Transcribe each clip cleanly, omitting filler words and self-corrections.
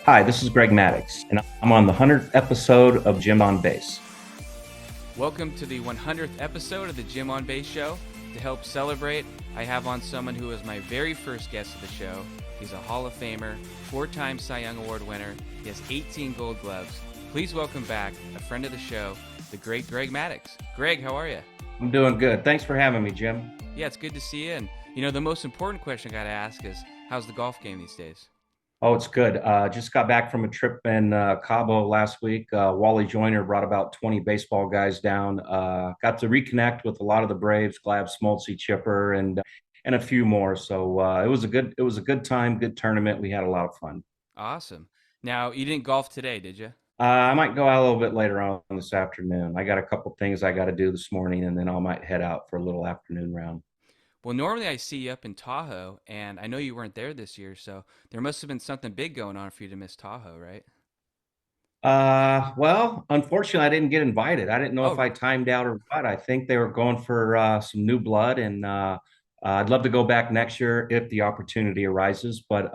Hi, this is Greg Maddux, and I'm on the 100th episode of Jim on Base. Welcome to the 100th episode of the Jim on Base Show. To help celebrate, I have on someone who was my very first guest of the show. He's a Hall of Famer, four-time Cy Young Award winner. He has 18 Gold Gloves. Please welcome back a friend of the show, the great Greg Maddux. Greg, how are you? I'm doing good. Thanks for having me, Jim. Yeah, it's good to see you. And the most important question I got to ask is, how's the golf game these days? Oh, it's good. Just got back from a trip in Cabo last week. Wally Joyner brought about 20 baseball guys down. Got to reconnect with a lot of the Braves, Glab, Smoltzy, Chipper, and a few more. So it was a good time, good tournament. We had a lot of fun. Awesome. Now, you didn't golf today, did you? I might go out a little bit later on this afternoon. I got a couple things I got to do this morning, and then I might head out for a little afternoon round. Well, normally I see you up in Tahoe, and I know you weren't there this year, so there must have been something big going on for you to miss Tahoe, right? Well, unfortunately, I didn't get invited. I didn't know if Oh, I timed out or what. I think they were going for some new blood, and I'd love to go back next year if the opportunity arises. But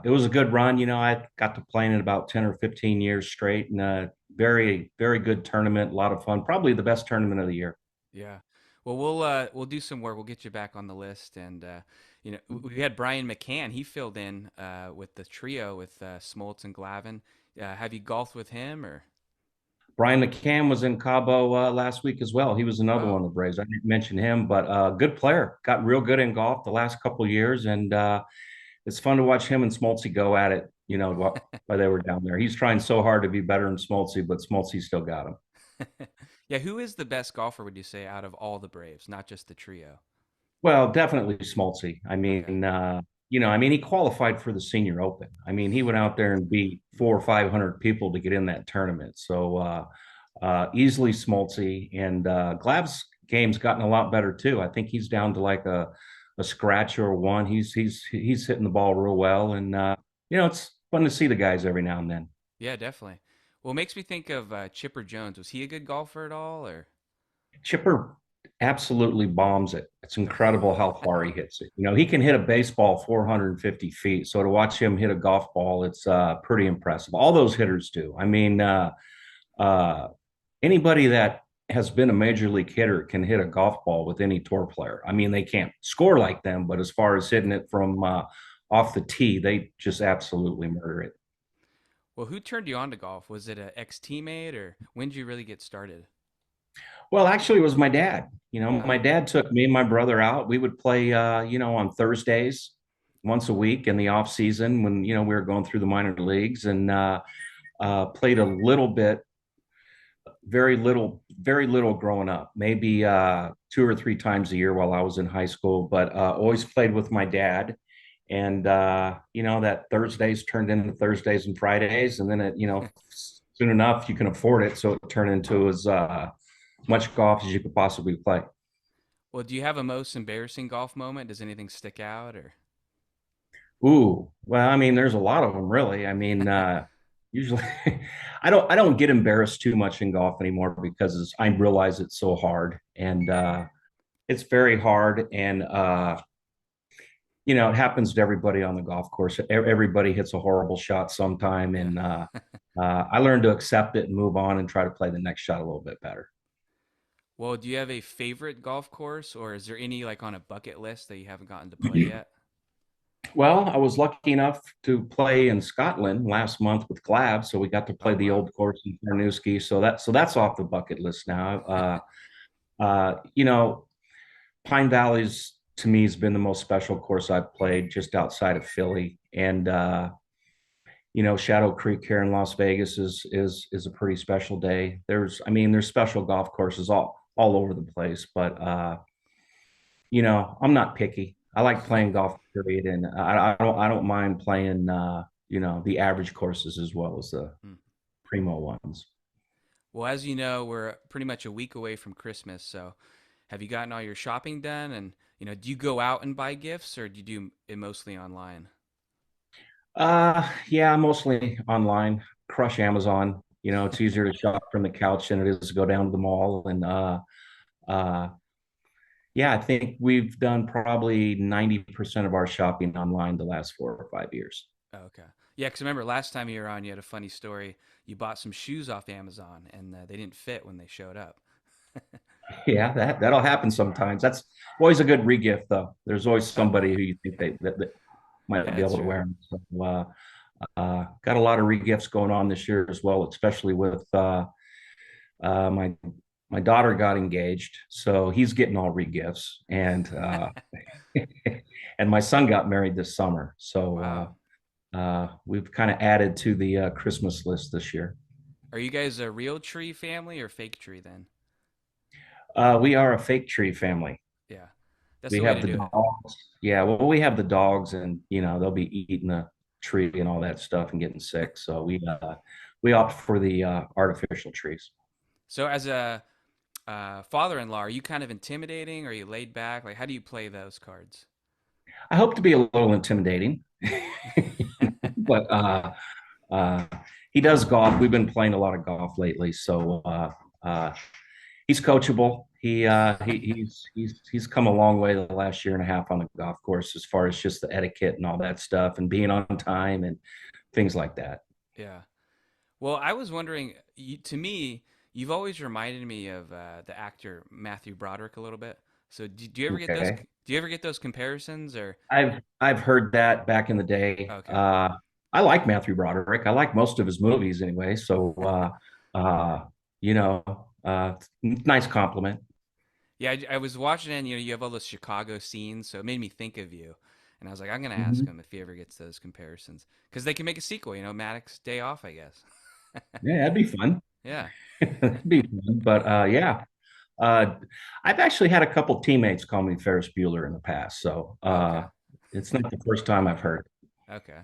it was a good run. I got to play in it about 10 or 15 years straight, and very, very good tournament. A lot of fun. Probably the best tournament of the year. yeah. Well, we'll do some work. We'll get you back on the list, and we had Brian McCann. He filled in with the trio with Smoltz and Glavin. Have you golfed with him or? Brian McCann was in Cabo last week as well. He was another one Oh, of the Braves. I didn't mention him, but good player. Got real good in golf the last couple of years, and it's fun to watch him and Smoltzy go at it. While they were down there, he's trying so hard to be better than Smoltzy, but Smoltzy still got him. yeah. Who is the best golfer? Would you say out of all the Braves, not just the trio? Well, definitely Smoltzy. Okay. He qualified for the Senior Open. I mean, he went out there and beat 400 or 500 people to get in that tournament. So easily Smoltzy, and Glab's game's gotten a lot better too. I think he's down to like a scratch or a one. He's hitting the ball real well, and it's fun to see the guys every now and then. Yeah, definitely. Well, it makes me think of Chipper Jones. Was he a good golfer at all, or? Chipper absolutely bombs it. It's incredible how far he hits it. He can hit a baseball 450 feet. So to watch him hit a golf ball, it's pretty impressive. All those hitters do. Uh, anybody that has been a major league hitter can hit a golf ball with any tour player. I mean, they can't score like them, but as far as hitting it from off the tee, they just absolutely murder it. Well, who turned you on to golf? Was it an ex-teammate, or when did you really get started? Well, actually, it was my dad. My Oh, dad took me and my brother out. We would play, on Thursdays once a week in the off season when, we were going through the minor leagues, and played a little bit, very little growing up, maybe two or three times a year while I was in high school, but always played with my dad. And, that Thursdays turned into Thursdays and Fridays. And then soon enough, you can afford it. So it turned into as much golf as you could possibly play. well, do you have a most embarrassing golf moment? Does anything stick out, or? Ooh, well, I mean, there's a lot of them, really. I mean, usually I don't get embarrassed too much in golf anymore because I realize it's so hard, and it's very hard, and it happens to everybody on the golf course. Everybody hits a horrible shot sometime, Yeah. and I learned to accept it and move on and try to play the next shot a little bit better. Well, do you have a favorite golf course, or is there any like on a bucket list that you haven't gotten to play yet? Well, I was lucky enough to play in Scotland last month with Glab, so we got to play Oh, the wow. old course in Carnoustie. So that's off the bucket list now. Uh, you know, Pine Valley's to me has been the most special course I've played just outside of Philly, and Shadow Creek here in Las Vegas is a pretty special day. There's special golf courses all over the place, but I'm not picky. I like playing golf, period, and I don't mind playing the average courses as well as the Hmm. primo ones. Well, as you know, we're pretty much a week away from Christmas, so have you gotten all your shopping done? And, do you go out and buy gifts, or do you do it mostly online? Yeah, mostly online. Crush Amazon. It's easier to shop from the couch than it is to go down to the mall. And uh, yeah, I think we've done probably 90% of our shopping online the last 4 or 5 years. Oh, okay. Yeah, because remember last time you were on, you had a funny story. You bought some shoes off Amazon and they didn't fit when they showed up. Yeah, that'll happen sometimes. That's always a good regift, though. There's always somebody who you think that might Yeah, be that's able to true. wear them. So, got a lot of regifts going on this year as well, especially with my daughter got engaged, so he's getting all regifts, and and my son got married this summer. So Wow. we've kind of added to the Christmas list this year. Are you guys a real tree family or fake tree then? We are a fake tree family. Yeah, that's We the way have to the do it. dogs. Yeah, well, we have the dogs, and they'll be eating the tree and all that stuff and getting sick. So we opt for the artificial trees. So, as a father-in-law, are you kind of intimidating? Or are you laid back? Like, how do you play those cards? I hope to be a little intimidating, but uh, he does golf. We've been playing a lot of golf lately, so he's coachable. He's come a long way the last year and a half on the golf course as far as just the etiquette and all that stuff and being on time and things like that. Yeah. Well, I was wondering. To me, you've always reminded me of the actor Matthew Broderick a little bit. So, do you ever get those? Okay. Do you ever get those comparisons? Or I've heard that back in the day. okay, I like Matthew Broderick. I like most of his movies anyway. So you know, nice compliment. yeah, I was watching it. And, you have all those Chicago scenes, so it made me think of you. And I was like, I'm gonna ask Mhm. him if he ever gets those comparisons because they can make a sequel. Maddox Day Off, I guess. Yeah, that'd be fun. Yeah. That'd be fun. But yeah, uh, I've actually had a couple teammates call me Ferris Bueller in the past, so Okay. it's not the first time I've heard. Okay.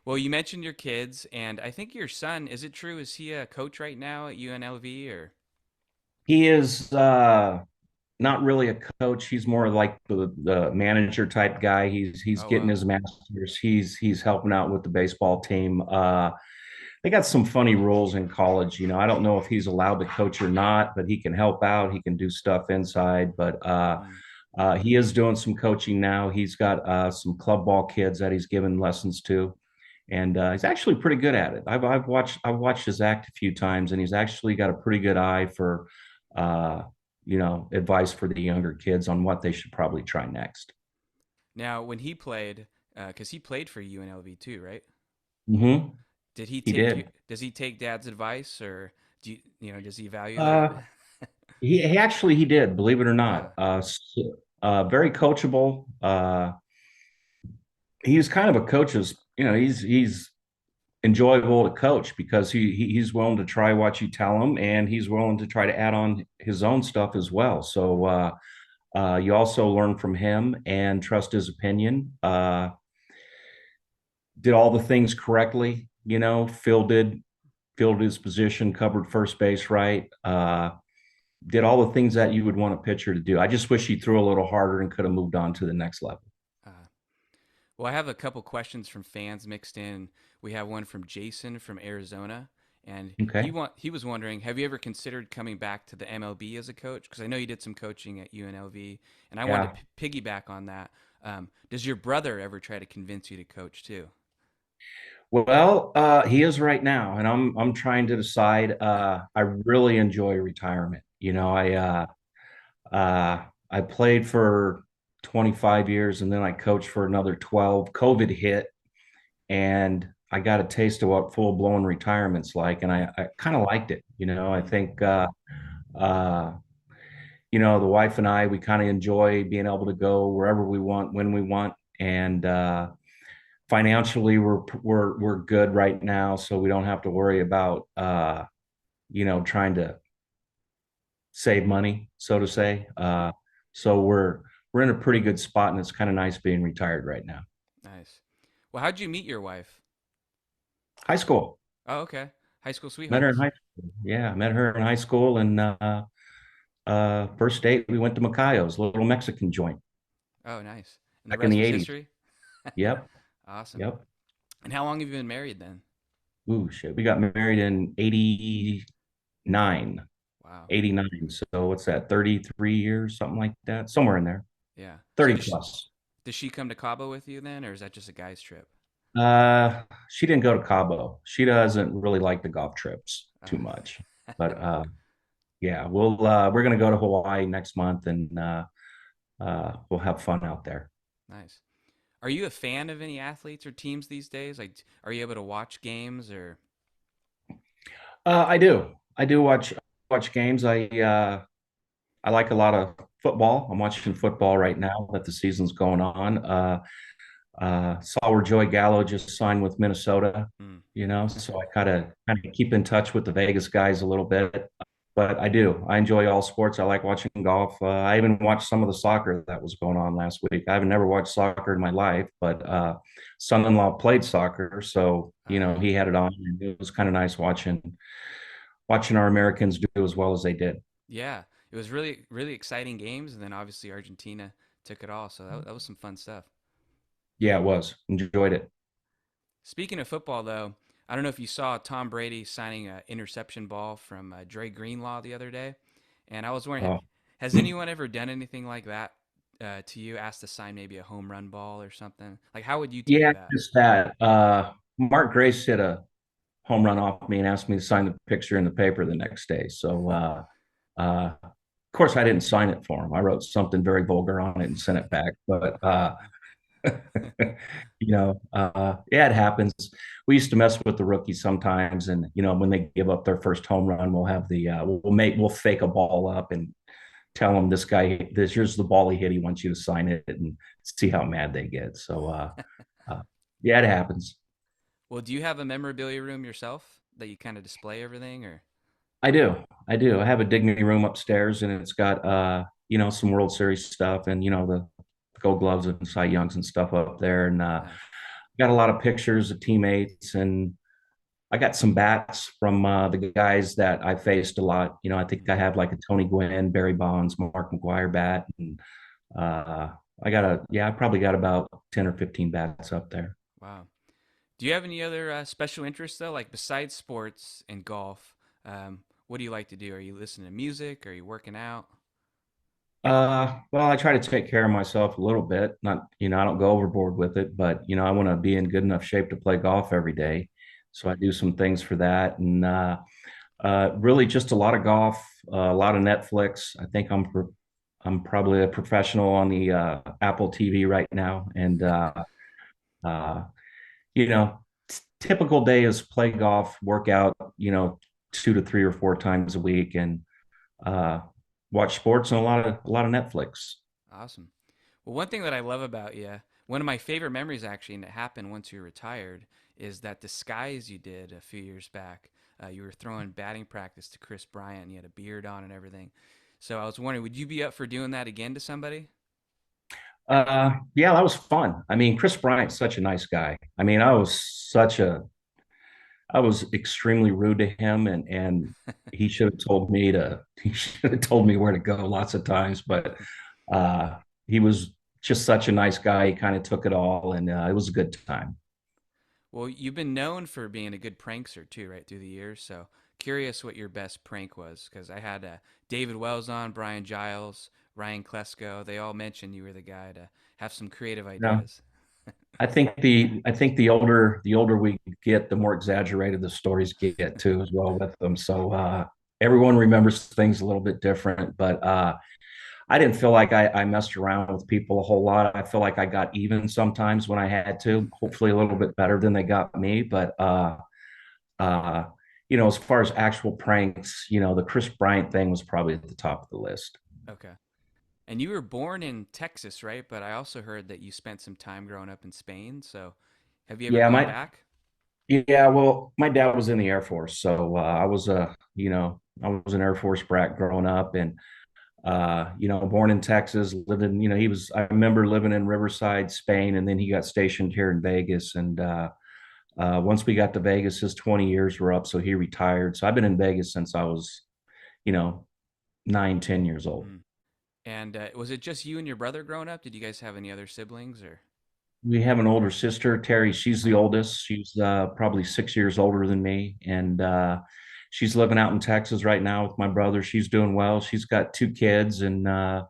Well, you mentioned your kids, and I think your son. Is it true? Is he a coach right now at UNLV or? He is not really a coach. He's more like the manager type guy. He's Oh getting wow. his master's. He's helping out with the baseball team. They got some funny rules in college. I don't know if he's allowed to coach or not, but he can help out. He can do stuff inside. But Mm. he is doing some coaching now. He's got some club ball kids that he's given lessons to, and he's actually pretty good at it. I've watched his act a few times, and he's actually got a pretty good eye for uh, advice for the younger kids on what they should probably try next. Now, when he played, because he played for UNLV too, right? Hmm. Did he He take you? did. Does he take Dad's advice, or does he value that? Uh, he actually he did, believe it or not. Wow. Very coachable. He's kind of a coach's. He's enjoyable to coach because he's willing to try what you tell him, and he's willing to try to add on his own stuff as well. So you also learn from him and trust his opinion. Did all the things correctly. Fielded his position, covered first base right. Did all the things that you would want a pitcher to do. I just wish he threw a little harder and could have moved on to the next level. Uh, well, I have a couple questions from fans mixed in. We have one from Jason from Arizona, and Okay. he was wondering, have you ever considered coming back to the MLB as a coach? Because I know you did some coaching at UNLV, and I wanted Yeah. to piggyback on that. Does your brother ever try to convince you to coach too? Well, he is right now, and I'm trying to decide. I really enjoy retirement. I played for 25 years, and then I coached for another 12. COVID hit, and I got a taste of what full blown retirement's like, and I kind of liked it. I Mm, think uh, the wife and I we kind of enjoy being able to go wherever we want when we want, and financially we're good right now, so we don't have to worry about trying to save money, so to say. So we're in a pretty good spot, and it's kind of nice being retired right now. nice. Well, how'd you meet your wife? High school, Oh, okay. High school met her in sweethearts. high school. Yeah, met her in high school, and first date we went to Macayo's, little Mexican joint Oh, nice. And the back in rest the was 80s. history. Yep, Awesome. yep. And how long have you been married then? Ooh, shit. We got married in 89, Wow. 89. So what's that, 33 years, something like that, somewhere in there, Yeah. So 30 plus. does she come to Cabo with you then, or is that just a guy's trip? She didn't go to Cabo. She doesn't really like the golf trips too much. But yeah, we're gonna go to Hawaii next month and we'll have fun out there. Nice. Are you a fan of any athletes or teams these days? Like, are you able to watch games or? I do. I do watch games. I like a lot of football. I'm watching football right now that the season's going on. Saw where Joey Gallo just signed with Minnesota, Hmm. so I kind of keep in touch with the Vegas guys a little bit. But I do. I enjoy all sports. I like watching golf. I even watched some of the soccer that was going on last week. I haven't never watched soccer in my life, but son-in-law played soccer, so Oh yeah. he had it on, and it was kind of nice watching our Americans do as well as they did. Yeah. It was really, really exciting games, and then obviously Argentina took it all. So that was some fun stuff. Yeah, it was. Enjoyed it. Speaking of football, though, I don't know if you saw Tom Brady signing an interception ball from Dre Greenlaw the other day, and I was wondering, Oh, has anyone ever done anything like that to you? Asked to sign maybe a home run ball or something? Like, how would you take yeah, that? just that. Mark Grace hit a home run off me and asked me to sign the picture in the paper the next day. So, of course, I didn't sign it for him. I wrote something very vulgar on it and sent it back. But, yeah, it happens. We used to mess with the rookies sometimes, and when they give up their first home run, we'll have we'll fake a ball up and tell them here's the ball he hit. He wants you to sign it and see how mad they get. So, uh, yeah, it happens. Well, do you have a memorabilia room yourself that you kind of display everything, or? I do. I do. I have a dignity room upstairs and it's got some World Series stuff and the Gold Gloves and Cy Youngs and stuff up there. And Nice. got a lot of pictures of teammates and I got some bats from the guys that I faced a lot. I think I have like a Tony Gwynn, Barry Bonds, Mark McGuire bat. And uh I probably got about 10 or 15 bats up there. Wow. Do you have any other special interests though, like besides sports and golf? What do you like to do? Are you listening to music? Are you working out? Well, I try to take care of myself a little bit. Not, I don't go overboard with it, but I want to be in good enough shape to play golf every day. So I do some things for that, and really just a lot of golf, a lot of Netflix. I think I'm probably a professional on the Apple TV right now, and uh, you know, typical day is play golf, work out, 2 to 3 or 4 times a week, and uh, watch sports and a lot of Netflix. Awesome. Well, one thing that I love about you, one of my favorite memories actually, and it happened once you retired, is that disguise you did a few years back. You were throwing batting practice to Chris Bryant, and you had a beard on and everything. So I was wondering, would you be up for doing that again to somebody? Yeah, that was fun. I mean, Chris Bryant's such a nice guy. I mean, I was extremely rude to him, and he should have told me to he should have told me where to go lots of times. But he was just such a nice guy. He kind of took it all, and it was a good time. Well, you've been known for being a good prankster too, right, through the years. So curious what your best prank was, because I had David Wells on, Brian Giles, Ryan Klesko. They all mentioned you were the guy to have some creative Yeah. ideas. I think the older we get, the more exaggerated the stories get too, as well with them. So everyone remembers things a little bit different, but I didn't feel like I messed around with people a whole lot. I feel like I got even sometimes when I had to, hopefully a little bit better than they got me. But uh, as far as actual pranks, the Chris Bryant thing was probably at the top of the list. Okay. And you were born in Texas, right? But I also heard that you spent some time growing up in Spain. So have you ever Yeah, gone my back? yeah, well, my dad was in the Air Force, so I was an Air Force brat growing up, and born in Texas, lived in, I remember living in Riverside, Spain, and then he got stationed here in Vegas. And once we got to Vegas, his 20 years were up, so he retired. So I've been in Vegas since I was, you know, 9, 10 years old. Mm. And was it just you and your brother growing up? Did you guys have any other siblings or? We have an older sister, Terry. She's the Oh, oldest. She's probably 6 years older than me, and she's living out in Texas right now with my brother. She's doing well. She's got 2 kids, and uh,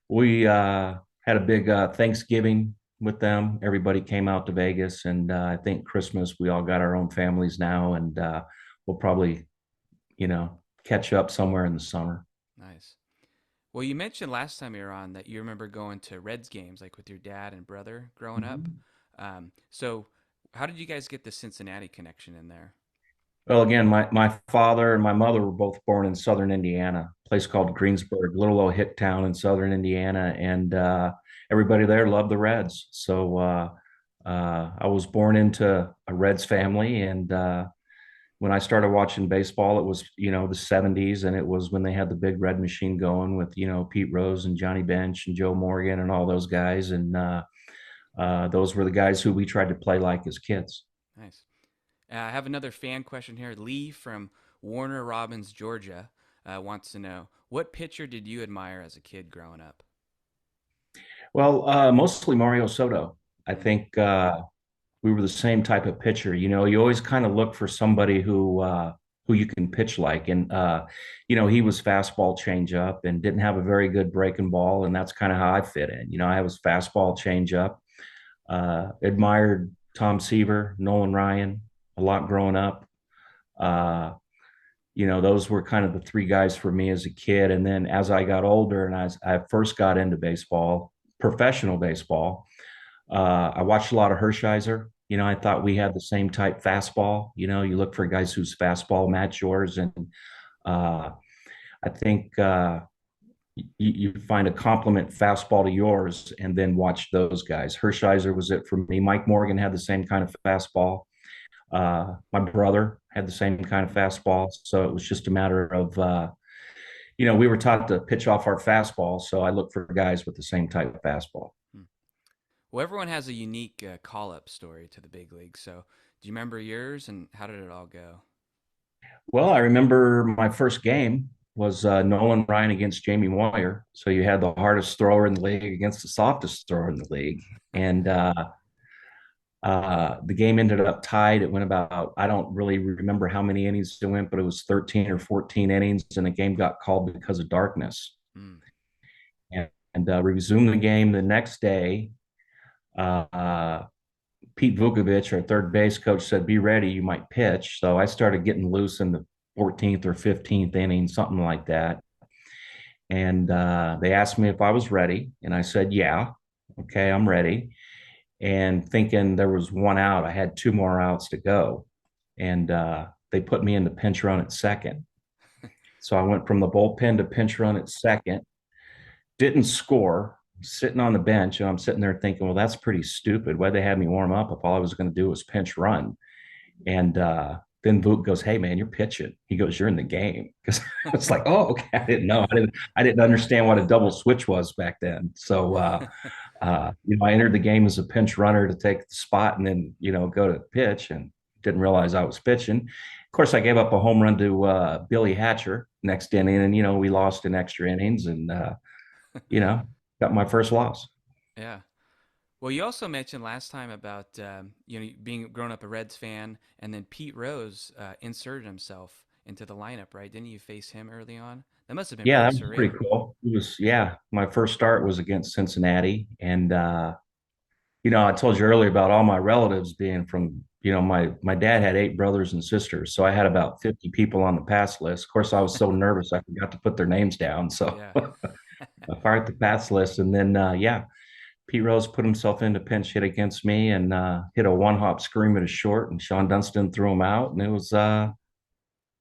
we had a big Thanksgiving. with them. Everybody came out to Vegas, and I think Christmas we all got our own families now, and we'll probably, catch up somewhere in the summer. Nice. Well, you mentioned last time you were on that you remember going to Reds games like with your dad and brother growing up. Mhm. So how did you guys get the Cincinnati connection in there? Well, again, my father and my mother were both born in southern Indiana, a place called Greensburg, little old hick town in southern Indiana, and everybody there loved the Reds. So I was born into a Reds family, and when I started watching baseball, it was the '70s, and it was when they had the big red machine going with Pete Rose and Johnny Bench and Joe Morgan and all those guys, and those were the guys who we tried to play like as kids. Nice. I have another fan question here. Lee from Warner Robins, Georgia, wants to know what pitcher did you admire as a kid growing up? Well, mostly Mario Soto. I Mm, think we were the same type of pitcher. You always kind of look for somebody who you can pitch like, and he was fastball changeup and didn't have a very good breaking ball, and that's kind of how I fit in. I was fastball changeup. Admired Tom Seaver, Nolan Ryan a lot growing up. Uh, those were kind of the three guys for me as a kid. And then as I got older and I first got into baseball, professional baseball, I watched a lot of Hershiser. I thought we had the same type fastball. You look for guys whose fastball match yours. And uh, I think you find a complement fastball to yours and then watch those guys. Hershiser was it for me. Mike Morgan had the same kind of fastball. My brother had the same kind of fastball. So it was just a matter of, we were taught to pitch off our fastball. So I look for guys with the same type of fastball. mm. Well, everyone has a unique call-up story to the big league. So do you remember yours and how did it all go? Well, I remember my first game was Nolan Ryan against Jamie Moyer. So you had the hardest thrower in the league against the softest thrower in the league. And the game ended up tied. It went about, I don't really remember how many innings it went, but it was 13 or 14 innings, and the game got called because of darkness. Mm. And we resumed the game the next day. Uh, Pete Vukovich, our third base coach, said, "Be ready, you might pitch." So I started getting loose in the 14th or 15th inning, something like that. And they asked me if I was ready, and I said, "Yeah, okay, I'm ready." And thinking there was one out, I had two more outs to go, and they put me in the pinch run at second. So I went from the bullpen to pinch run at second, didn't score, sitting on the bench, and I'm sitting there thinking, well, that's pretty stupid. Why'd they have me warm up if all I was going to do was pinch run? And then Vuk goes, "Hey man, you're pitching." He goes, "You're in the game." Because I was like, "Oh, okay." I didn't know. I didn't understand what a double switch was back then. So I entered the game as a pinch runner to take the spot and then go to pitch, and didn't realize I was pitching. Of course, I gave up a home run to Billy Hatcher next inning, and we lost in extra innings, and you know got my first loss. Yeah. Well, you also mentioned last time about being growing up a Reds fan, and then Pete Rose inserted himself into the lineup, right? Didn't you face him early on? That must have been Yeah, pretty that was pretty surreal. cool. It was, yeah, my first start was against Cincinnati. And I told you earlier about all my relatives being from, my dad had eight brothers and sisters. So I had about 50 people on the pass list. Of course, I was so nervous I forgot to put their names down. So Yeah. I fired the pass list. And then yeah, Pete Rose put himself into pinch hit against me and hit a one hop scream at a short, and Sean Dunston threw him out. And it was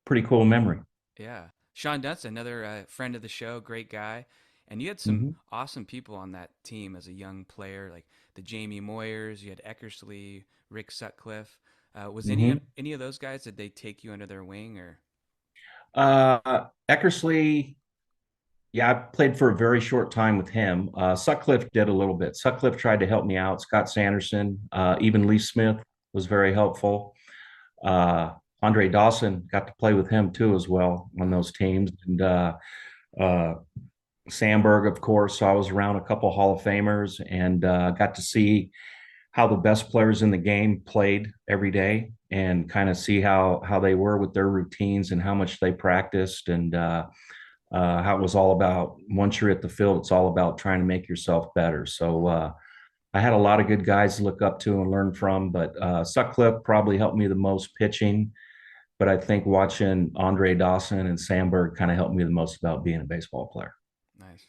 pretty cool memory. Yeah. Sean Dunston, another friend of the show, great guy. And you had some Mhm. awesome people on that team as a young player, like the Jamie Moyers, you had Eckersley, Rick Sutcliffe. Was Mhm. any of those guys, did they take you under their wing or? Eckersley, yeah, I played for a very short time with him. Sutcliffe did a little bit. Sutcliffe tried to help me out. Scott Sanderson, even Lee Smith was very helpful. Uh, Andre Dawson got to play with him too as well on Uh, those teams. And uh, Sandberg, of course. So I was around a couple Hall of Famers and got to see how the best players in the game played every day and kind of see how they were with their routines and how much they practiced and how it was all about once you're at the field, it's all about trying to make yourself better. So I had a lot of good guys to look up to and learn from, but Sutcliffe probably helped me the most pitching. But I think watching Andre Dawson and Sandberg kind of helped me the most about being a baseball player. Nice.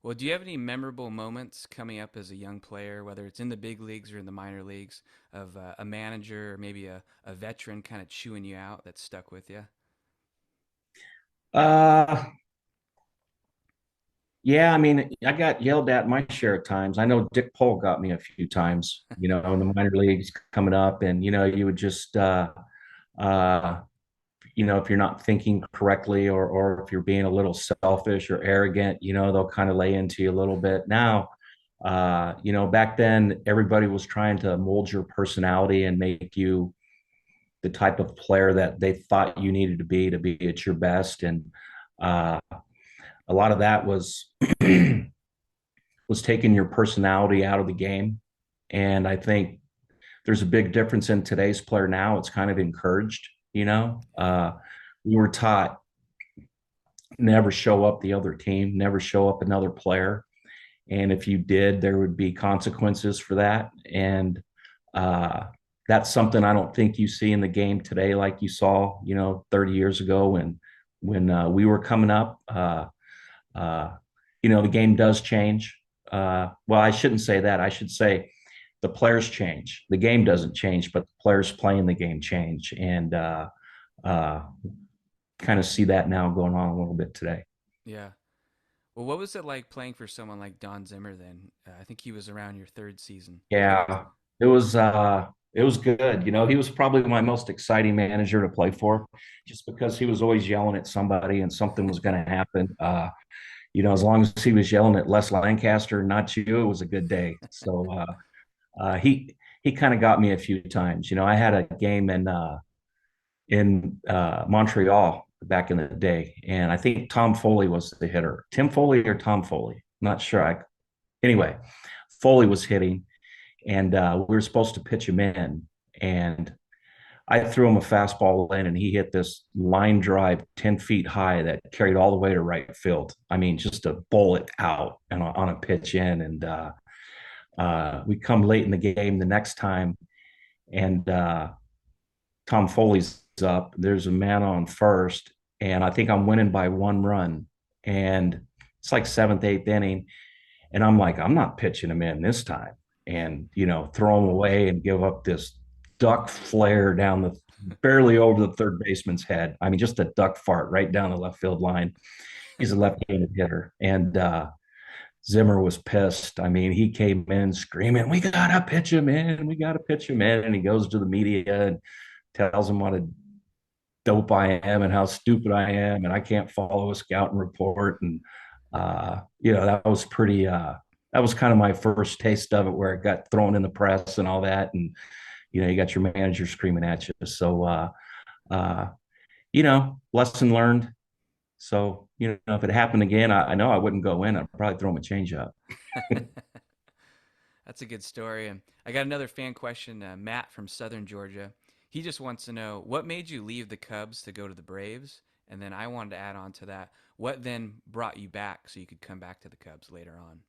Well, do you have any memorable moments coming up as a young player, whether it's in the big leagues or in the minor leagues, of a manager or maybe a veteran kind of chewing you out that stuck with you? Uh, yeah, I mean, I got yelled at my share of times. I know Dick Pole got me a few times, in the minor leagues coming up, and you would just uh, if you're not thinking correctly or if you're being a little selfish or arrogant, they'll kind of lay into you a little bit. Now, back then everybody was trying to mold your personality and make you the type of player that they thought you needed to be at your best. And uh, a lot of that was was taking your personality out of the game. And I think there's a big difference in today's player now. It's kind of encouraged, we were taught never show up the other team, never show up another player. And if you did, there would be consequences for that. And uh, that's something I don't think you see in the game today, like you saw, 30 years ago when we were coming up. Uh, the game does change. Well, I shouldn't say that. I should say the players change. The game doesn't change, but the players playing the game change. And uh, kind of see that now going on a little bit today. Yeah. Well, what was it like playing for someone like Don Zimmer then? I think he was around your third season. Yeah, it was good. He was probably my most exciting manager to play for, just because he was always yelling at somebody and something was going to happen. As long as he was yelling at Les Lancaster, not you, it was a good day. So he kind of got me a few times. I had a game in Montreal back in the day, and I think Tom Foley was the hitter. Tim Foley or Tom Foley, not sure. Anyway, Foley was hitting, and we were supposed to pitch him in, and I threw him a fastball in, and he hit this line drive 10 feet high that carried all the way to right field. I mean, just a bullet out and on a pitch in, and we come late in the game the next time, and Tom Foley's up. There's a man on first, and I think I'm winning by 1 run. And it's like seventh, eighth inning. And I'm like, I'm not pitching him in this time. And, throw him away and give up this duck flare down the barely over the third baseman's head. I mean, just a duck fart right down the left field line. He's a left-handed hitter. And Zimmer was pissed. I mean, he came in screaming, "We gotta pitch him in, we gotta pitch him in." And he goes to the media and tells them what a dope I am and how stupid I am, and I can't follow a scouting report. And that was pretty. That was kind of my first taste of it, where it got thrown in the press and all that, and you got your manager screaming at you. So uh, lesson learned. So if it happened again, I know I wouldn't go in. I'd probably throw him a change up. That's a good story. And I got another fan question, Matt from Southern Georgia. He just wants to know what made you leave the Cubs to go to the Braves? And then I wanted to add on to that, what then brought you back so you could come back to the Cubs later on?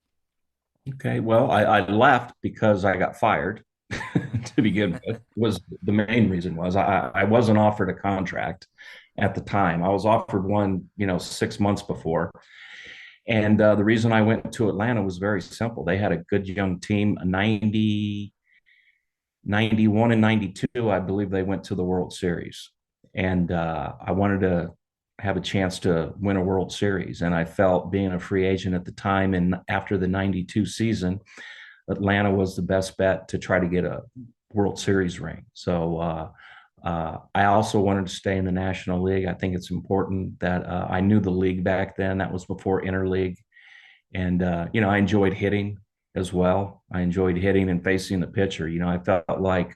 Okay, well, I left because I got fired to begin with. Was the main reason was I wasn't offered a contract at the time. I was offered one, 6 months before. And the reason I went to Atlanta was very simple. They had a good young team, 91 and 92. I believe they went to the World Series. And I wanted to have a chance to win a World Series. And I felt, being a free agent at the time and after the 92 season, Atlanta was the best bet to try to get a World Series ring. So I also wanted to stay in the National League. I think it's important that I knew the league back then. That was before interleague. And, I enjoyed hitting as well. I enjoyed hitting and facing the pitcher. I felt like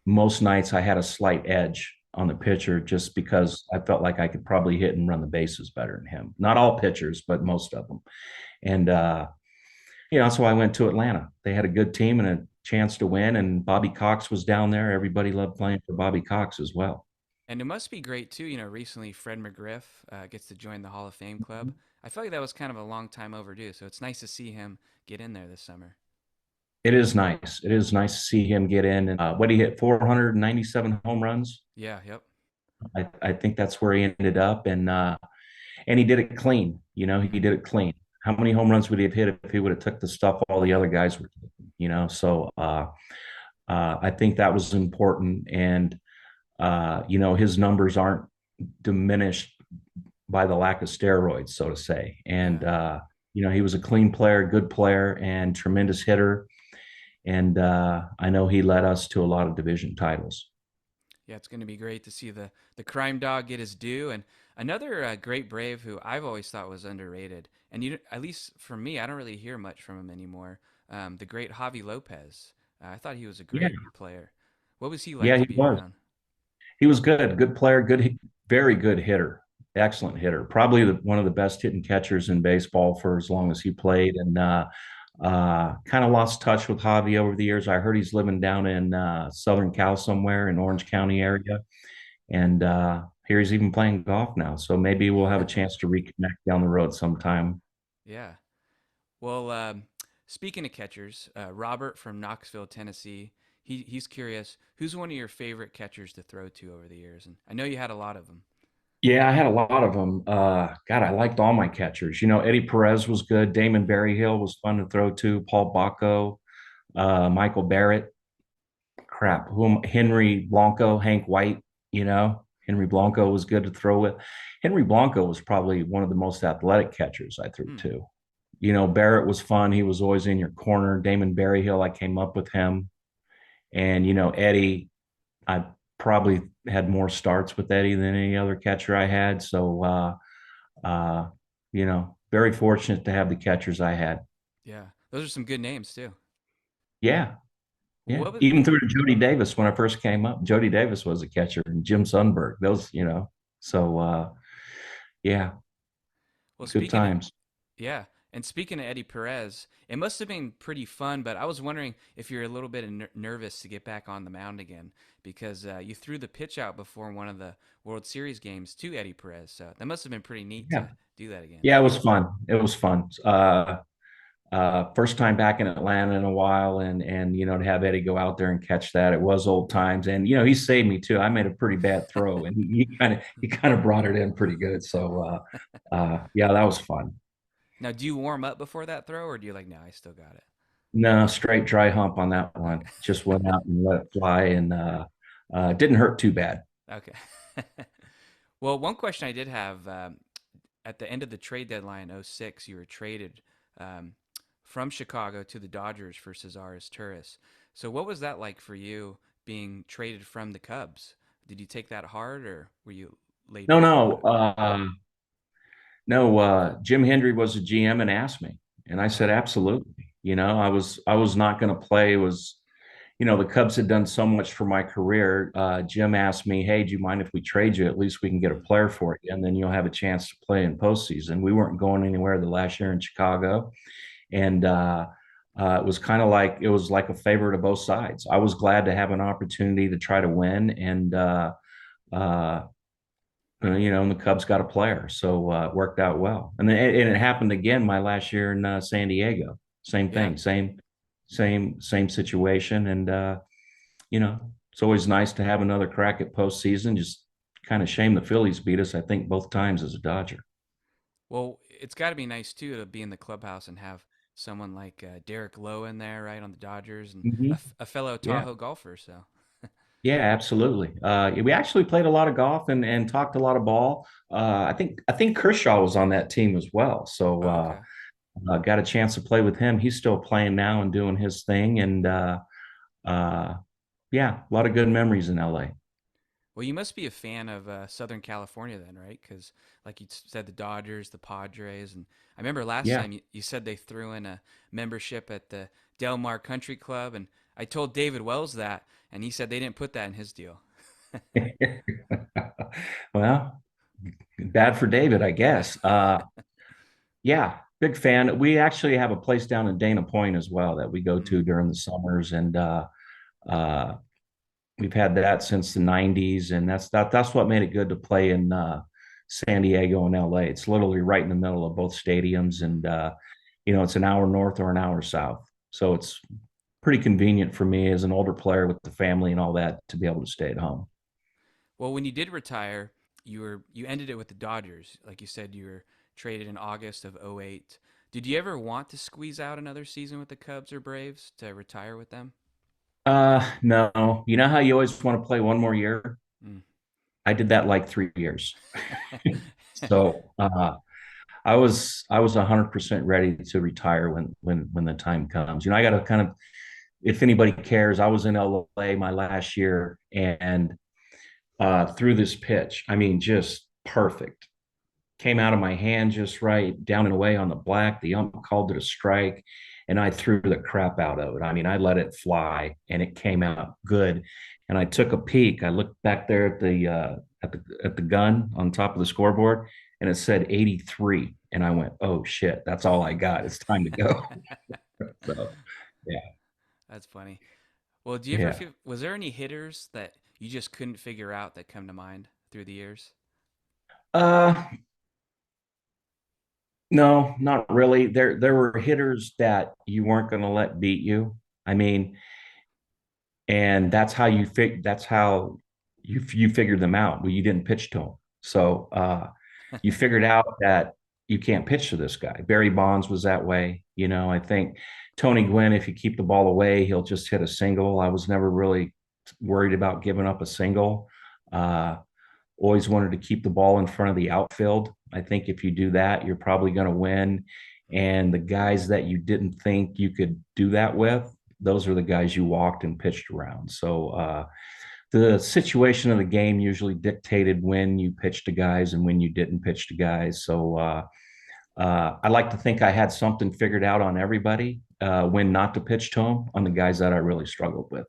most nights I had a slight edge on the pitcher, just because I felt like I could probably hit and run the bases better than him. Not all pitchers, but most of them. And, so I went to Atlanta. They had a good team and a chance to win, and Bobby Cox was down there. Everybody loved playing for Bobby Cox as well. And it must be great too. Recently Fred McGriff gets to join the Hall of Fame club. I feel like that was kind of a long time overdue. So it's nice to see him get in there this summer. It is nice. It is nice to see him get in. And what he hit 497 home runs. Yeah, yep. I think that's where he ended up, and he did it clean. He Hmm. did it clean. How many home runs would he have hit if he would have took the stuff all the Yeah. other guys were taking? So I think that was important, and his numbers aren't diminished by the lack of steroids, so to say. And Yeah. he was a clean player, good player, and tremendous hitter. And I know he led us to a lot of division titles. Yeah, it's going to be great to see the crime dog get his due. And another great Brave who I've always thought was underrated, and at least for me, I don't really hear much from him anymore. The great Javi Lopez. I thought he was a Yeah, great player. What was he like yeah, to he be was. around? He was good player, very good hitter, excellent hitter. Probably one of the best hitting catchers in baseball for as long Yeah. as he played. And kind of lost touch with Javi over the years. I heard he's living down in Southern Cal somewhere in Orange County area, and here he's even playing golf now. So maybe we'll have a chance to reconnect down the road sometime. Yeah. Well, speaking of catchers, Robert from Knoxville, Tennessee, he's curious. Who's one of your favorite catchers to throw to over the years? And I know you had a lot of them. Yeah, I had a lot of them. God, I liked all my catchers. Eddie Perez was good. Damon Hmm. Berryhill was fun to throw to. Paul Bacco, Michael Barrett. Crap, Henry Blanco, Hank White. Henry Blanco was good to throw with. Henry Blanco was probably one of the most athletic catchers I threw Hmm. to. Barrett was fun. He was always in your corner. Damon Berryhill, I came up with him. And, Eddie, I probably had more starts with Eddie than any other catcher I had. So, very fortunate to have the catchers I had. Yeah, those are some good names too. Yeah, yeah. What was Even through to Jody Davis when I first came up. Jody Davis was a catcher, and Jim Sundberg. Those. So yeah, well good speaking of times. yeah, and speaking of Eddie Perez, it must have been pretty fun. But I was wondering if you're a little bit nervous to get back on the mound again because you threw the pitch out before one of the World Series games to Eddie Perez. So that must have been pretty neat Yeah, to do that again. yeah. It was fun. It was fun. First time back in Atlanta in a while, and to have Eddie go out there and catch that, it was old times. And he saved me too. I made a pretty bad throw, and he kind of brought it in pretty good. So yeah, that was fun. Now, do you warm up before that throw, or do you like, no, I still got it? No, straight dry hump on that one. Just Okay. went out and let it fly, and didn't hurt too bad. Okay. Well, one question I did have at the end of the trade deadline, '06, you were traded um, from Chicago to the Dodgers for Cesaris Turris. So, what was that like for you being traded from the Cubs? Did you take that hard, or were you laid No, back no, about it? no. Jim Hendry was a GM and asked me, and I said Okay. absolutely. I was not going to play. The Cubs had done so much for my career. Jim asked me, "Hey, do you mind if we trade you? At least we can get a Hmm. player for you, and then you'll have a chance to play in postseason." We weren't going anywhere the last year in Chicago, and it was like a favor to both sides. I was glad to have an opportunity to try to win, and uh, and the Cubs got a player, so it worked out well. And it happened again my last year in San Diego. Same Yeah. thing, same situation, and it's always nice to have another crack at postseason. Just kind of shame the Phillies beat us, I think, both times as a Dodger. Well, it's got to be nice too to be in the clubhouse and have someone like Derek Lowe in there, right, on the Dodgers, and Mhm. a fellow Yeah, Tahoe golfer. So, yeah, absolutely. We actually played a lot of golf and talked a lot of ball. I think Kershaw was on that team as well, so oh, okay. got a chance to play with him. He's still playing now and doing his thing, and uh, yeah, a lot of good memories in LA. Well, you must be a fan of Southern California then, right? Because, like you said, the Dodgers, the Padres, and I remember last Yeah. time you said they threw in a membership at the Del Mar Country Club, and I told David Wells that, and he said they didn't put that in his deal. Well, bad for David, I Yeah. guess. Yeah, big fan. We actually have a place down in Dana Point as well that we go to Mm, during the summers, and uh, we've had that since the '90s, and that's what made it good to play in San Diego and LA. It's literally right in the middle of both stadiums, mm. and it's an hour north or an hour south, so it's pretty convenient for me as an older player with the family and all that to be able to stay at home. Well, when you did retire, you ended it with the Dodgers. Like you said, you were traded in August of '08. Did you ever want to squeeze out another season with the Cubs or Braves to retire with them? No, you know how you always want to play one more year? Mm. I did that like 3 years. So I was 100% ready to retire when the time comes. You know, I got to kind of, if anybody cares, I was in LA my last year and threw this pitch. I mean, just perfect. Came out of my hand just right, down and away on the black. The ump called it a strike, and I threw the crap out of it. I mean, I let it fly, and it came out good. And I took a peek. I looked back there at the gun on top of the scoreboard, and it said 83. And I went, "Oh shit, that's all I got. It's time to go." So, yeah, That's funny. Well, do you ever yeah. feel, was there any hitters that you just couldn't figure out that come to mind through the years? Uh, no, not really. There were hitters that you weren't going to let beat you. I mean, and that's how you figured them out. Well, you didn't pitch to them, so you figured out that you can't pitch to this guy. Barry Bonds was that way. You know, I think Tony Gwynn, if you keep the ball away, he'll just hit a single. I was never really worried about giving up a single. uh Always wanted to keep the ball in front of the outfield. I think if you do that, you're probably going to win. And the guys that you didn't think you could do that with, those are the guys you walked and pitched around. So the situation of the game usually dictated when you pitched to guys and when you didn't pitch to guys. So I like to think I had something figured out on everybody when not to pitch to them on the guys that I really struggled with.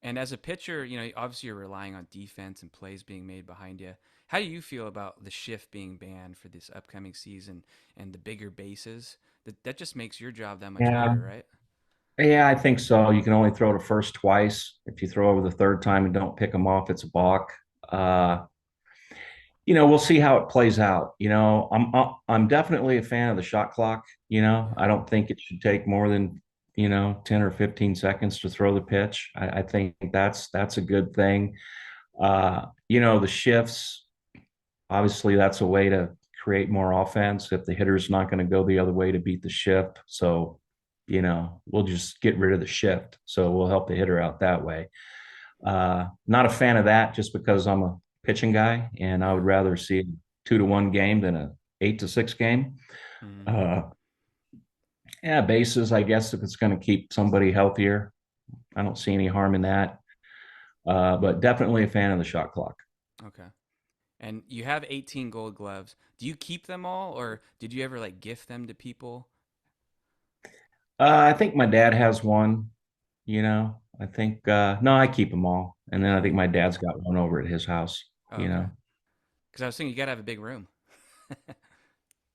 And as a pitcher, obviously you're relying on defense and plays being made behind you. How do you feel about the shift being banned for this upcoming season and the bigger bases? That just makes your job that much Yeah, harder, right? yeah, I think so. You can only throw to first twice. If you throw over the third time and don't pick them off, it's a balk. Uh, we'll see how it plays out. I'm definitely a fan of the shot clock. Yeah. I don't think it should take more than 10 or 15 seconds to throw the pitch. I think that's a good thing. The shifts, obviously, that's a way to create more offense if the hitter's not going to go the other way to beat the shift. So, we'll just get rid of the shift. So we'll help the hitter out that way. Not a fan of that just because I'm a pitching guy and I would Yeah. rather see a 2-1 game than a 8-6 game. Hmm. Uh, yeah, bases, I guess if it's going to keep somebody healthier, I don't see any harm in that. But definitely a fan of the shot clock. Okay. And you have 18 gold gloves. Do you keep them all or did you ever like gift them to people? I think my dad has one. I think no, I keep them all, and then I think my dad's got one over at his house. Oh, You okay. know, Because I was thinking you got to have a big room.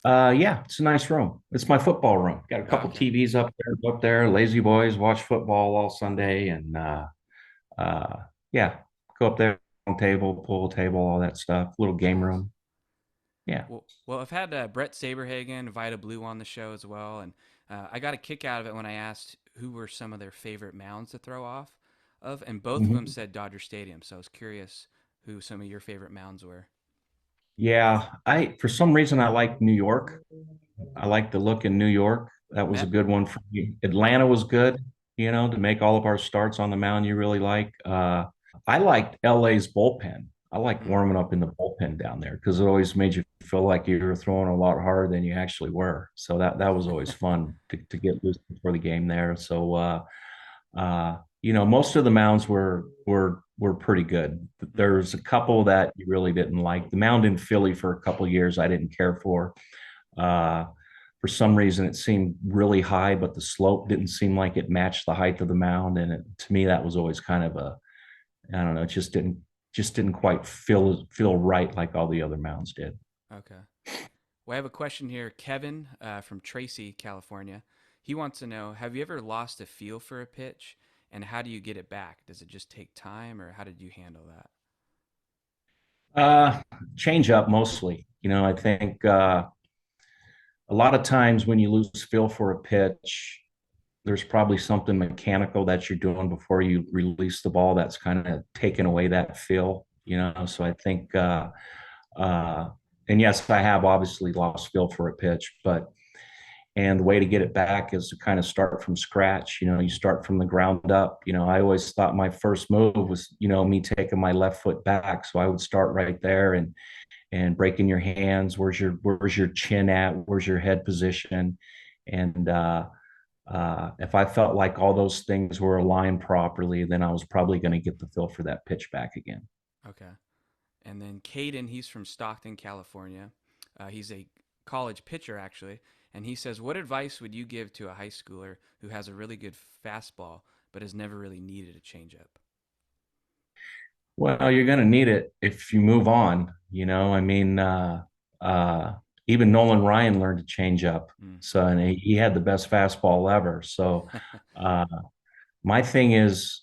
yeah, it's a nice room. It's my football room. Got a Oh, couple okay. TVs up there. Lazy boys watch football all Sunday, and yeah, go up there, on table, pool table, all that stuff. Little game Nice. room. Yeah. Well, I've had Brett Saberhagen, Vita Blue on the show as well, and I got a kick out of it when I asked who were some of their favorite mounds to throw off of, and both of them Mhm. said Dodger Stadium. So I was curious who some of your favorite mounds were. Yeah, I for some reason I like New York. I like the look in New York. That was a Met. good one for me. Atlanta was good, to make all of our starts on the mound you really like. I liked LA's bullpen. I liked Mm, warming up in the bullpen down there because it always made you feel like you were throwing a lot harder than you actually were. So that was always fun to get loose before the game there. So most of the mounds were pretty good. mm, There's a couple that you really didn't like. The mound in Philly for a couple years I didn't care for. Uh, for some reason, it seemed really high, but the slope didn't seem like it matched the height of the mound, and to me, that was always kind of I don't know, it just didn't quite feel right like all the other mounds did. okay. Well, I have a question here. Kevin from Tracy, California. He wants to know, have you ever lost a feel for a pitch, and how do you get it back? Does it just take time, or how did you handle that? Uh, Change up mostly. I think a lot of times when you lose feel for a pitch, there's probably something mechanical that you're doing before you release the ball that's kind of taken away that feel, you know. So I think, uh, and yes, I have obviously lost feel for a pitch, but and the way to get it back is to kind of start from scratch. You know, you start from the ground up. You know, I always thought my first move was, you know, me taking my left foot back. So I would start right there and breaking your hands. Where's your chin at? Where's your head position? And if I felt like all those things were aligned properly, then I was probably going to get the feel for that pitch back again. Okay. And then Caden, he's from Stockton, California. He's a college pitcher, actually. And he says, what advice would you give to a high schooler who has a really good fastball but has never really needed a changeup? Well, you're going to need it if you move on. You know, I mean, uh, even Nolan Ryan learned to change up. Mm. So, and he had the best fastball ever. So, uh, my thing is,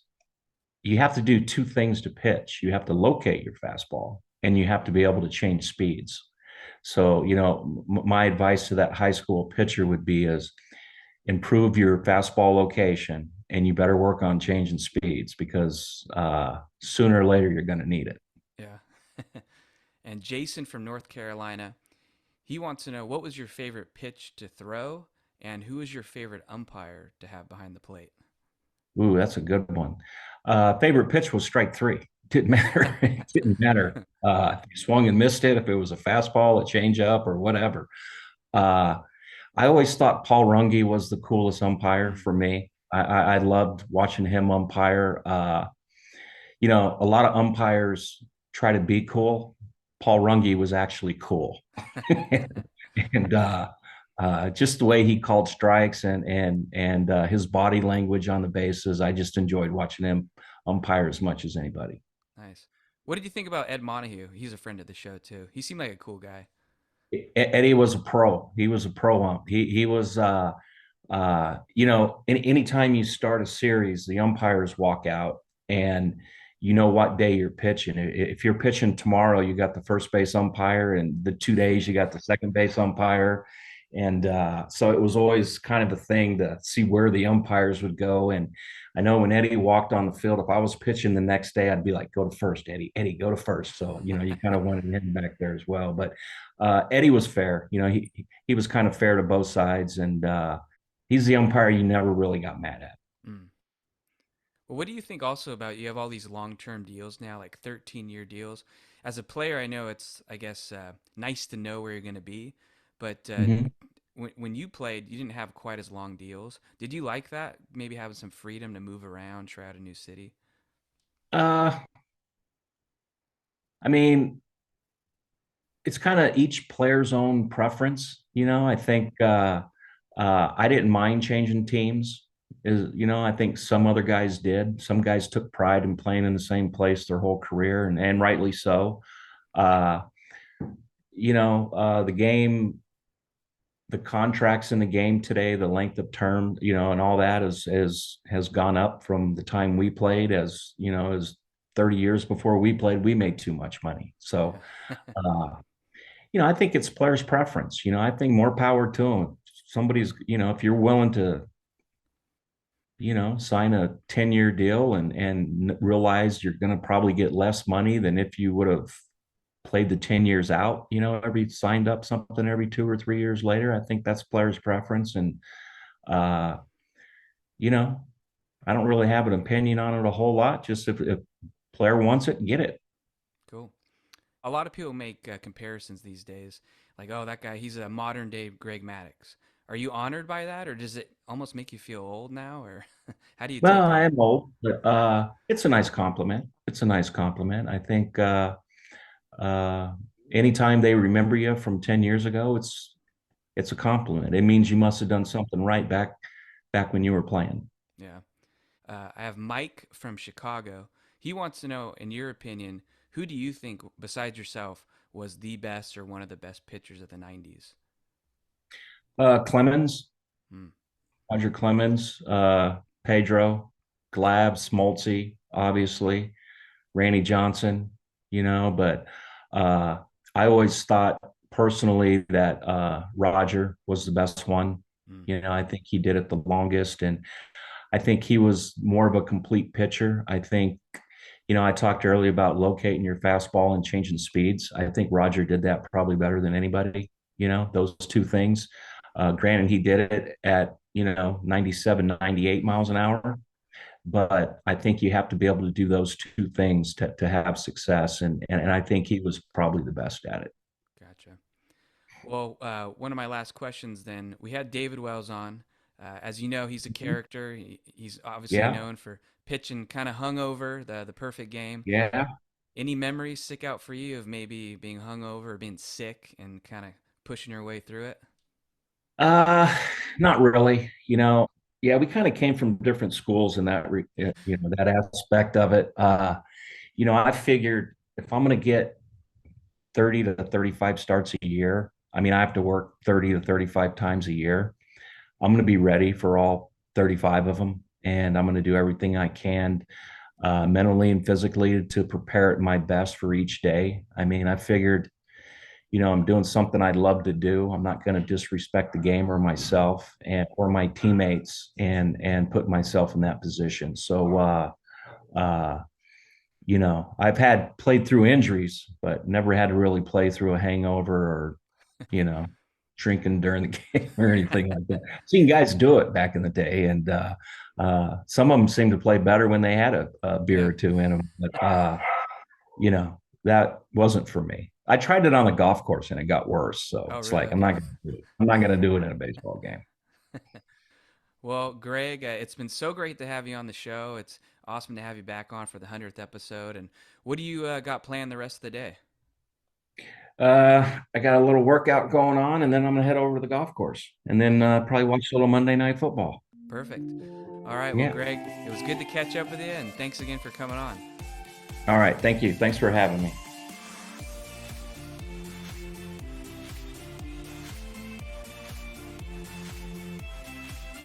you have to do two things to pitch. You have to locate your fastball, and you have to be able to change speeds. So, you know, my advice to that high school pitcher would be is improve your fastball location, and you better work on changing speeds because sooner or later you're going to need it. Yeah. And Jason from North Carolina, he wants to know what was your favorite pitch to throw and who was your favorite umpire to have behind the plate? Ooh, that's a good one. Favorite pitch was strike three. Didn't matter. It didn't matter. If you swung and missed it, if it was a fastball, a changeup, or whatever. Uh, I always thought Paul Runge was the coolest umpire Mm. for me. I loved watching him umpire. You know, a lot of umpires try to be cool. Paul Runge was actually cool, and just the way he called strikes and his body language on the bases, I just enjoyed watching him umpire as much as anybody. Nice. What did you think about Ed Montague? He's a friend of the show too. He seemed like a cool guy. Eddie was a pro. He was a pro ump. He was you know, anytime you start a series, the umpires walk out and you know what day you're pitching. If you're pitching tomorrow, you got the first base umpire, and the 2 days you got the second base umpire. And so it was always kind of a thing to see where the umpires would go. And I know when Eddie walked on the field, if I was pitching the next day, I'd be like, go to first, Eddie. Eddie, go to first. So, you know, you kind of wanted him back there as well. But Eddie was fair. You know, he was kind of fair to both sides. And he's the umpire you never really got mad at. Mm. Well, what do you think also about you have all these long-term deals now, like 13-year deals? As a player, I know it's, I guess, nice to know where you're going to be, but Mhm. when you played, you didn't have quite as long deals. Did you like that? Maybe having some freedom to move around, try out a new city? Uh, I mean, it's kind of each player's own preference. You know, I think I didn't mind changing teams. Is you know, I think some other guys did. Some guys took pride in playing in the same place their whole career, and rightly so. Uh, you know, the game, the contracts in the game today, the length of term, you know, and all that is has gone up from the time we played. As you know, as 30 years before we played, we made too much money. So Yeah. uh, you know, I think it's players' preference. You know, I think more power to them. Somebody's, you know, if you're willing to, you know, sign a 10-year deal and realize you're going to probably get less money than if you would have played the 10 years out, you know, every signed up something every 2 or 3 years later. I think that's players' preference. And, uh, you know, I don't really have an opinion on it a whole lot. Just if player wants it, get it. Cool. A lot of people make comparisons these days, like, oh, that guy, he's a modern day Greg Maddux. Are you honored by that, or does it almost make you feel old now, or how do you Well, take I that? am old, but it's a nice compliment. It's a nice compliment. I think uh, anytime they remember you from 10 years ago, it's a compliment. It means you must have done something right back when you were playing. Yeah. I have Mike from Chicago. He wants to know, in your opinion, who do you think, besides yourself, was the best or one of the best pitchers of the 90s? Clemens, Hmm. Roger Clemens, Pedro, Glab, Smoltzy, obviously, Randy Johnson, you know, but I always thought personally that Roger was the best one. Mm. I think he did it the longest, and I think he was more of a complete pitcher. I think, I talked earlier about locating your fastball and changing speeds. I think Roger did that probably better than anybody, those two things. Granted, he did it at, 97, 98 miles an hour, but I think you have to be able to do those two things to have success. And I think he was probably the best at it. Gotcha. Well, one of my last questions then. We had David Wells on. As you know, he's a character. He's obviously Yeah. known for pitching kind of hungover, the perfect game. Yeah. Any memories stick out for you of maybe being hungover or being sick and kind of pushing your way through it? Uh, Not really. Yeah, we kind of came from different schools in that aspect of it. I figured if I'm going to get 30 to 35 starts a year, I mean, I have to work 30 to 35 times a year. I'm going to be ready for all 35 of them, and I'm going to do everything I can, mentally and physically, to prepare it my best for each day. I mean, I figured, I'm doing something I'd love to do. I'm not going to disrespect the game or myself and or my teammates and put myself in that position. So uh I've had played through injuries, but never had to really play through a hangover or, you know, drinking during the game or anything like that. Seen guys do it back in the day, and some of them seem to play better when they had a beer Yeah. or two in them. But that wasn't for me. I tried it on the golf course and it got worse. So Oh, it's like really? I'm not going to do it in a baseball game. Well, Greg, it's been so great to have you on the show. It's awesome to have you back on for the 100th episode. And what do you got planned the rest of the day? I got a little workout going on, and then I'm gonna head over to the golf course, and then probably watch a little Monday Night Football. Perfect. All right. Well, Yeah. Greg, it was good to catch up with you, and thanks again for coming on. All right. Thank you. Thanks for having me.